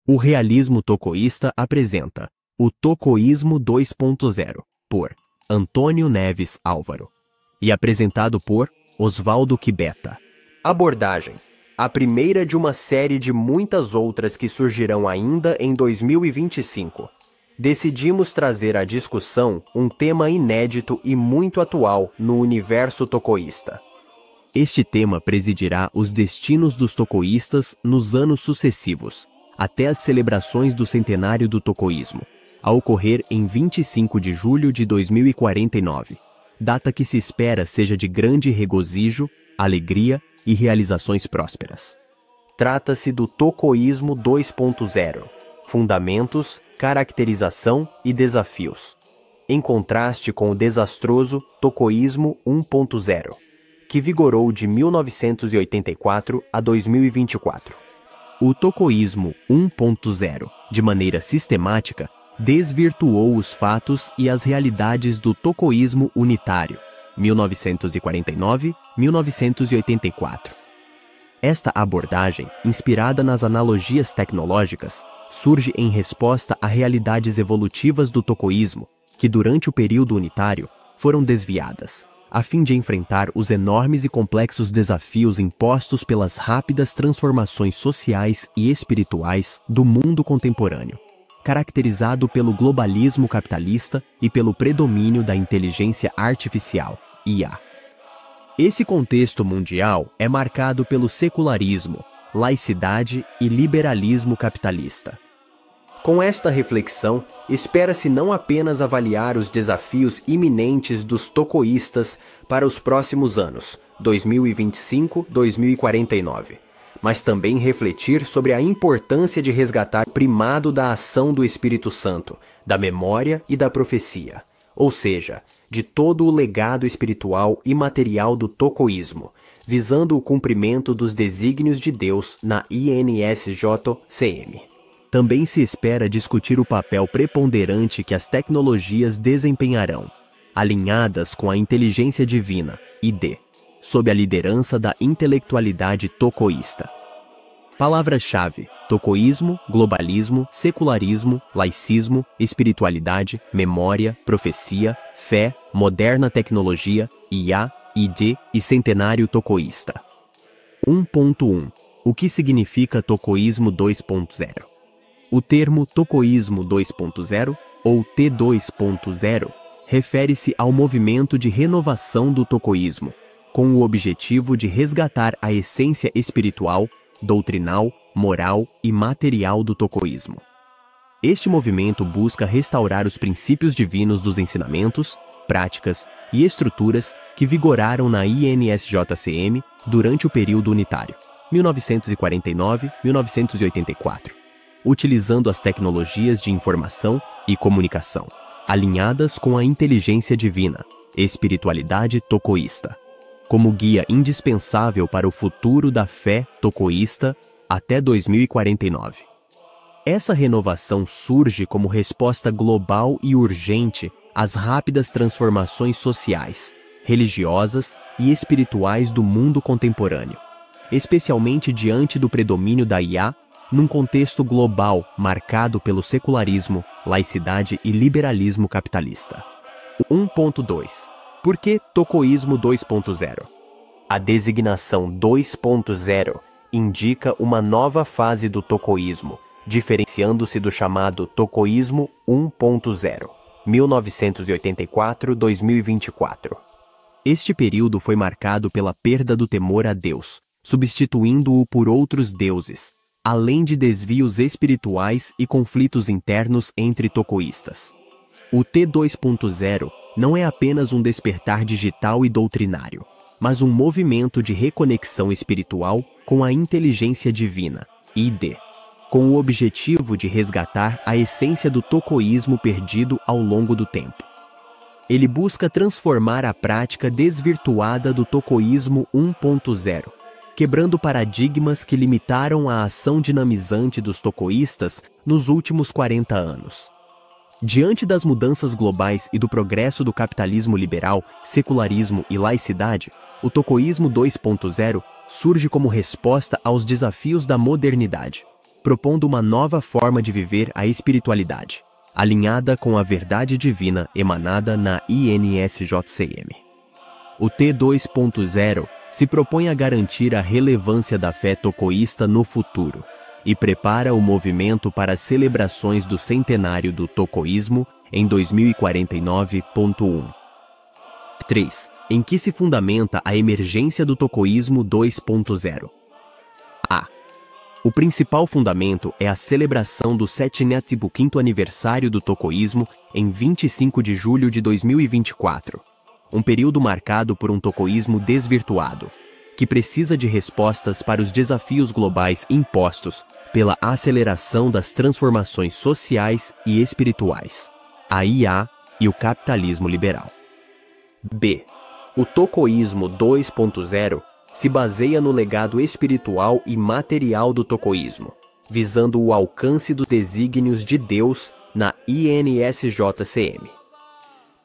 O realismo tocoísta apresenta o Tocoísmo 2.0, por Antônio Neves Álvaro, e apresentado por Oswaldo Quibeta. Abordagem: a primeira de uma série de muitas outras que surgirão ainda em 2025. Decidimos trazer à discussão um tema inédito e muito atual no universo tocoísta. Este tema presidirá os destinos dos tocoístas nos anos sucessivos, até as celebrações do centenário do tocoísmo, a ocorrer em 25 de julho de 2049, data que se espera seja de grande regozijo, alegria e realizações prósperas. Trata-se do Tocoísmo 2.0, fundamentos, caracterização e desafios, em contraste com o desastroso Tocoísmo 1.0, que vigorou de 1984 a 2024. O Tocoísmo 1.0, de maneira sistemática, desvirtuou os fatos e as realidades do tocoísmo unitário, 1949-1984. Esta abordagem, inspirada nas analogias tecnológicas, surge em resposta a realidades evolutivas do tocoísmo, que durante o período unitário foram desviadas, a fim de enfrentar os enormes e complexos desafios impostos pelas rápidas transformações sociais e espirituais do mundo contemporâneo, caracterizado pelo globalismo capitalista e pelo predomínio da inteligência artificial, IA. Esse contexto mundial é marcado pelo secularismo, laicidade e liberalismo capitalista. Com esta reflexão, espera-se não apenas avaliar os desafios iminentes dos tocoístas para os próximos anos, 2025-2049, mas também refletir sobre a importância de resgatar o primado da ação do Espírito Santo, da memória e da profecia, ou seja, de todo o legado espiritual e material do tocoísmo, visando o cumprimento dos desígnios de Deus na INSJ-CM. Também se espera discutir o papel preponderante que as tecnologias desempenharão, alinhadas com a inteligência divina, ID, sob a liderança da intelectualidade tocoísta. Palavras-chave: tocoísmo, globalismo, secularismo, laicismo, espiritualidade, memória, profecia, fé, moderna tecnologia, IA, ID e centenário tocoísta. 1.1. O que significa Tocoísmo 2.0? O termo Tocoísmo 2.0, ou T2.0, refere-se ao movimento de renovação do tocoísmo, com o objetivo de resgatar a essência espiritual, doutrinal, moral e material do tocoísmo. Este movimento busca restaurar os princípios divinos dos ensinamentos, práticas e estruturas que vigoraram na INSJ-CM durante o período unitário, 1949-1984. Utilizando as tecnologias de informação e comunicação, alinhadas com a inteligência divina, espiritualidade tocoísta, como guia indispensável para o futuro da fé tocoísta até 2049. Essa renovação surge como resposta global e urgente às rápidas transformações sociais, religiosas e espirituais do mundo contemporâneo, especialmente diante do predomínio da IA num contexto global marcado pelo secularismo, laicidade e liberalismo capitalista. 1.2. Por que Tocoísmo 2.0? A designação 2.0 indica uma nova fase do tocoísmo, diferenciando-se do chamado Tocoísmo 1.0, 1984-2024. Este período foi marcado pela perda do temor a Deus, substituindo-o por outros deuses, além de desvios espirituais e conflitos internos entre tocoístas. O T2.0 não é apenas um despertar digital e doutrinário, mas um movimento de reconexão espiritual com a inteligência divina, ID, com o objetivo de resgatar a essência do tocoísmo perdido ao longo do tempo. Ele busca transformar a prática desvirtuada do Tocoísmo 1.0, quebrando paradigmas que limitaram a ação dinamizante dos tocoístas nos últimos 40 anos. Diante das mudanças globais e do progresso do capitalismo liberal, secularismo e laicidade, o Tocoísmo 2.0 surge como resposta aos desafios da modernidade, propondo uma nova forma de viver a espiritualidade, alinhada com a verdade divina emanada na INSJCM. O T2.0 se propõe a garantir a relevância da fé tocoísta no futuro e prepara o movimento para as celebrações do centenário do tocoísmo em 2049.1. 3. Em que se fundamenta a emergência do tocoísmo 2.0? A. O principal fundamento é a celebração do 75º aniversário do tocoísmo em 25 de julho de 2024, um período marcado por um tocoísmo desvirtuado, que precisa de respostas para os desafios globais impostos pela aceleração das transformações sociais e espirituais, a IA e o capitalismo liberal. B. O tocoísmo 2.0 se baseia no legado espiritual e material do tocoísmo, visando o alcance dos desígnios de Deus na INSJCM.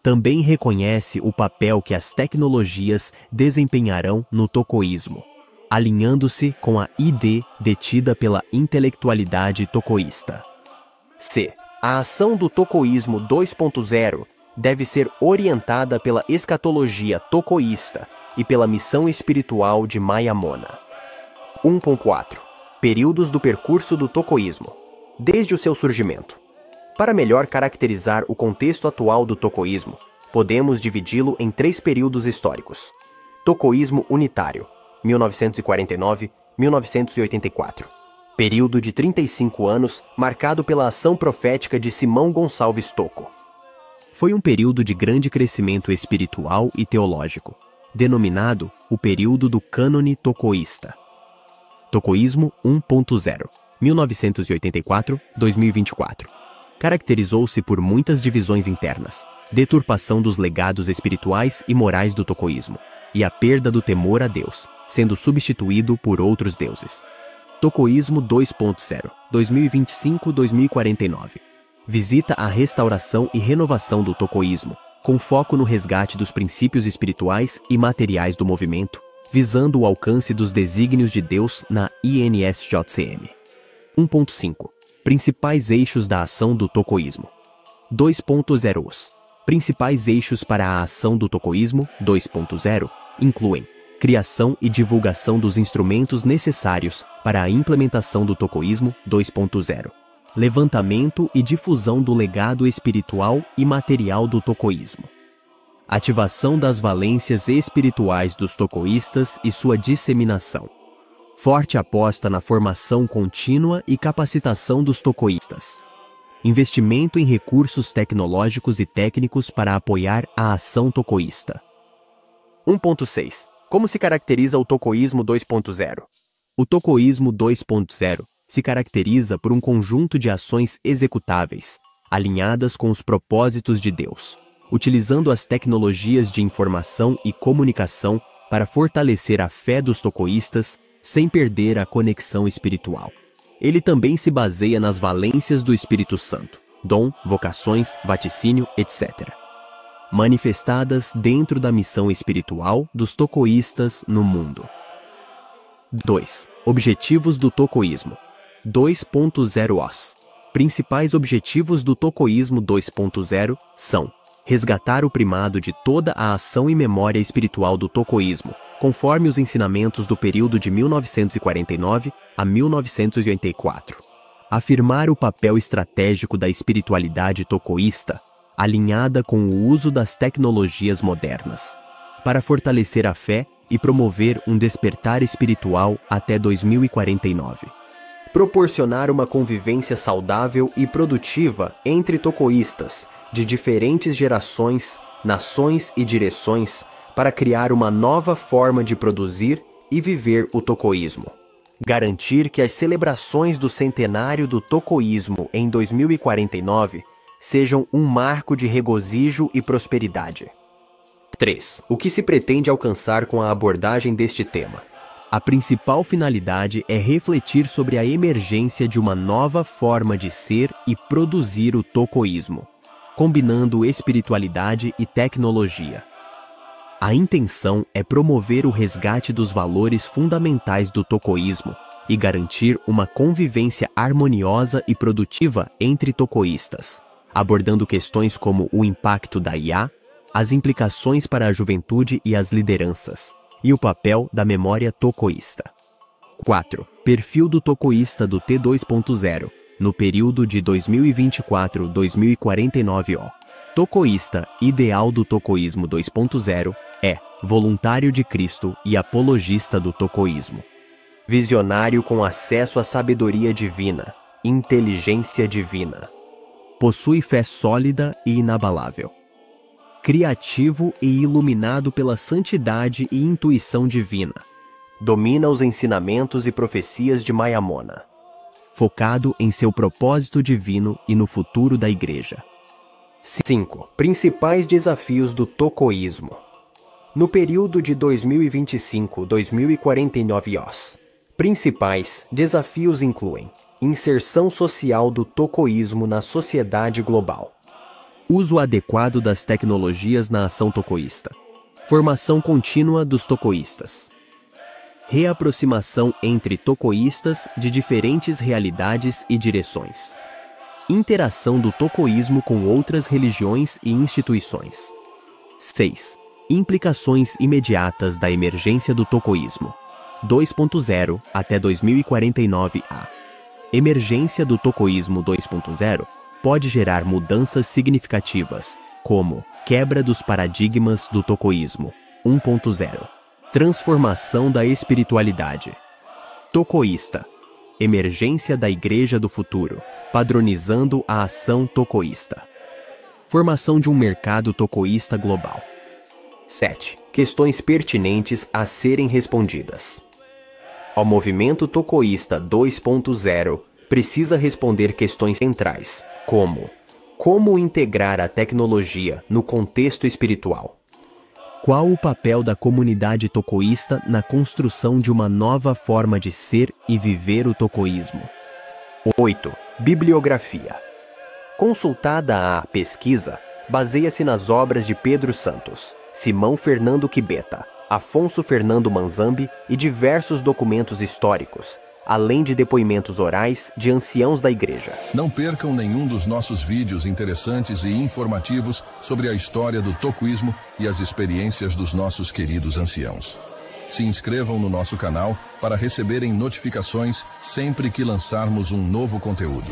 Também reconhece o papel que as tecnologias desempenharão no tocoísmo, alinhando-se com a ID detida pela intelectualidade tocoísta. C. A ação do tocoísmo 2.0 deve ser orientada pela escatologia tocoísta e pela missão espiritual de Mayamona. 1.4. Períodos do percurso do tocoísmo, desde o seu surgimento. Para melhor caracterizar o contexto atual do tocoísmo, podemos dividi-lo em 3 períodos históricos. Tocoísmo unitário, 1949-1984. Período de 35 anos marcado pela ação profética de Simão Gonçalves Toco. Foi um período de grande crescimento espiritual e teológico, denominado o período do cânone tocoísta. Tocoísmo 1.0, 1984-2024. Caracterizou-se por muitas divisões internas, deturpação dos legados espirituais e morais do tocoísmo, e a perda do temor a Deus, sendo substituído por outros deuses. Tocoísmo 2.0, 2025-2049. Visita a restauração e renovação do tocoísmo, com foco no resgate dos princípios espirituais e materiais do movimento, visando o alcance dos desígnios de Deus na INSJCM. 1.5. Principais eixos da ação do tocoísmo. 2.0. Os principais eixos para a ação do tocoísmo 2.0 incluem criação e divulgação dos instrumentos necessários para a implementação do tocoísmo 2.0, levantamento e difusão do legado espiritual e material do tocoísmo, ativação das valências espirituais dos tocoístas e sua disseminação, forte aposta na formação contínua e capacitação dos tocoístas, investimento em recursos tecnológicos e técnicos para apoiar a ação tocoísta. 1.6. Como se caracteriza o tocoísmo 2.0? O tocoísmo 2.0 se caracteriza por um conjunto de ações executáveis, alinhadas com os propósitos de Deus, utilizando as tecnologias de informação e comunicação para fortalecer a fé dos tocoístas sem perder a conexão espiritual. Ele também se baseia nas valências do Espírito Santo, dom, vocações, vaticínio, etc., manifestadas dentro da missão espiritual dos tocoístas no mundo. 2. Objetivos do tocoísmo. 2.0 Os principais objetivos do tocoísmo 2.0 são resgatar o primado de toda a ação e memória espiritual do tocoísmo, conforme os ensinamentos do período de 1949 a 1984. Afirmar o papel estratégico da espiritualidade tocoísta, alinhada com o uso das tecnologias modernas, para fortalecer a fé e promover um despertar espiritual até 2049. Proporcionar uma convivência saudável e produtiva entre tocoístas de diferentes gerações, nações e direções para criar uma nova forma de produzir e viver o tocoísmo. Garantir que as celebrações do centenário do tocoísmo em 2049 sejam um marco de regozijo e prosperidade. 3. O que se pretende alcançar com a abordagem deste tema? A principal finalidade é refletir sobre a emergência de uma nova forma de ser e produzir o tocoísmo, combinando espiritualidade e tecnologia. A intenção é promover o resgate dos valores fundamentais do tocoísmo e garantir uma convivência harmoniosa e produtiva entre tocoístas, abordando questões como o impacto da IA, as implicações para a juventude e as lideranças, e o papel da memória tocoísta. 4. Perfil do tocoísta do T2.0, no período de 2024-2049. Tocoísta ideal do tocoísmo 2.0 é voluntário de Cristo e apologista do tocoísmo. Visionário com acesso à sabedoria divina, inteligência divina. Possui fé sólida e inabalável. Criativo e iluminado pela santidade e intuição divina. Domina os ensinamentos e profecias de Mayamona. Focado em seu propósito divino e no futuro da Igreja. 5. Principais desafios do tocoísmo. No período de 2025-2049, principais desafios incluem inserção social do tocoísmo na sociedade global, uso adequado das tecnologias na ação tocoísta, formação contínua dos tocoístas, reaproximação entre tocoístas de diferentes realidades e direções, interação do tocoísmo com outras religiões e instituições. 6. Implicações imediatas da emergência do tocoísmo 2.0 até 2049. Emergência do tocoísmo 2.0 pode gerar mudanças significativas, como quebra dos paradigmas do tocoísmo 1.0. Transformação da espiritualidade. Tocoísta. Emergência da Igreja do Futuro, padronizando a ação tocoísta. Formação de um mercado tocoísta global. 7. Questões pertinentes a serem respondidas. O movimento tocoísta 2.0 precisa responder questões centrais, como integrar a tecnologia no contexto espiritual? Qual o papel da comunidade tocoísta na construção de uma nova forma de ser e viver o tocoísmo? 8. Bibliografia. Consultada a pesquisa, baseia-se nas obras de Pedro Santos, Simão Fernando Quibeta, Afonso Fernando Manzambi e diversos documentos históricos, além de depoimentos orais de anciãos da Igreja. Não percam nenhum dos nossos vídeos interessantes e informativos sobre a história do tocoísmo e as experiências dos nossos queridos anciãos. Se inscrevam no nosso canal para receberem notificações sempre que lançarmos um novo conteúdo.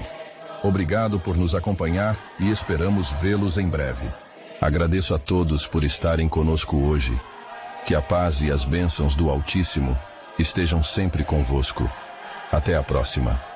Obrigado por nos acompanhar e esperamos vê-los em breve. Agradeço a todos por estarem conosco hoje. Que a paz e as bênçãos do Altíssimo estejam sempre convosco. Até a próxima.